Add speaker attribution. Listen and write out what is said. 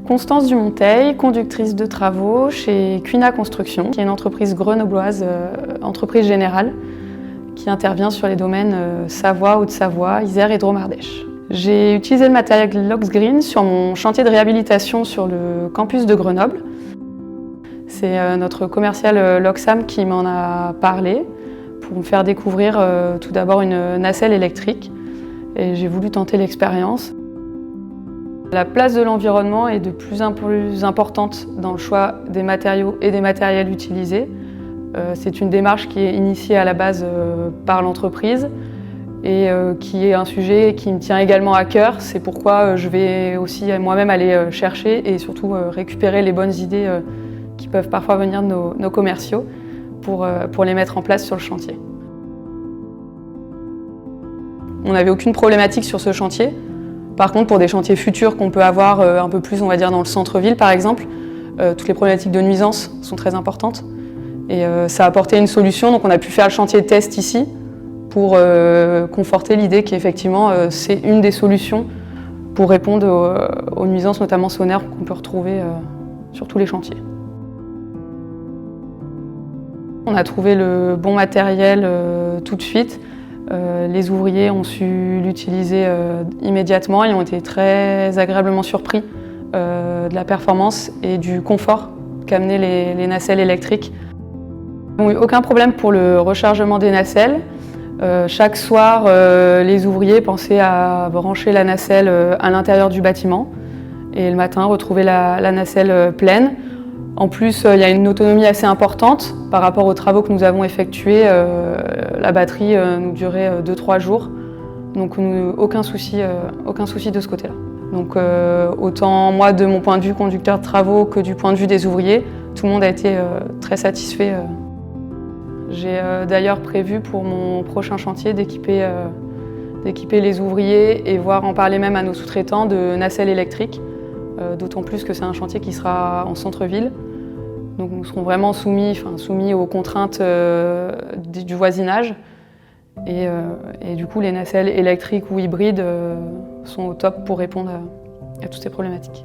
Speaker 1: Constance Dumonteil, conductrice de travaux chez Cuina Construction, qui est une entreprise grenobloise, entreprise générale, qui intervient sur les domaines Savoie, Haute-Savoie, Isère et Drôme-Ardèche. J'ai utilisé le matériel LoxGreen sur mon chantier de réhabilitation sur le campus de Grenoble. C'est notre commercial Loxam qui m'en a parlé pour me faire découvrir tout d'abord une nacelle électrique et j'ai voulu tenter l'expérience. La place de l'environnement est de plus en plus importante dans le choix des matériaux et des matériels utilisés. C'est une démarche qui est initiée à la base par l'entreprise et qui est un sujet qui me tient également à cœur. C'est pourquoi je vais aussi moi-même aller chercher et surtout récupérer les bonnes idées qui peuvent parfois venir de nos commerciaux pour les mettre en place sur le chantier. On n'avait aucune problématique sur ce chantier. Par contre, pour des chantiers futurs qu'on peut avoir un peu plus, on va dire, dans le centre-ville par exemple, toutes les problématiques de nuisance sont très importantes. Et ça a apporté une solution, donc on a pu faire le chantier test ici pour conforter l'idée qu'effectivement c'est une des solutions pour répondre aux nuisances, notamment sonores, qu'on peut retrouver sur tous les chantiers. On a trouvé le bon matériel tout de suite. Les ouvriers ont su l'utiliser immédiatement et ont été très agréablement surpris de la performance et du confort qu'amenaient les nacelles électriques. Ils n'ont eu aucun problème pour le rechargement des nacelles. Chaque soir, les ouvriers pensaient à brancher la nacelle à l'intérieur du bâtiment et le matin retrouver la nacelle pleine. En plus, il y a une autonomie assez importante par rapport aux travaux que nous avons effectués. La batterie nous durait 2-3 jours, donc aucun souci de ce côté-là. Donc autant moi de mon point de vue conducteur de travaux que du point de vue des ouvriers, tout le monde a été très satisfait. J'ai d'ailleurs prévu pour mon prochain chantier d'équiper les ouvriers et voire en parler même à nos sous-traitants de nacelles électriques. D'autant plus que c'est un chantier qui sera en centre-ville. Donc nous serons vraiment soumis aux contraintes du voisinage. Et du coup, les nacelles électriques ou hybrides sont au top pour répondre à toutes ces problématiques.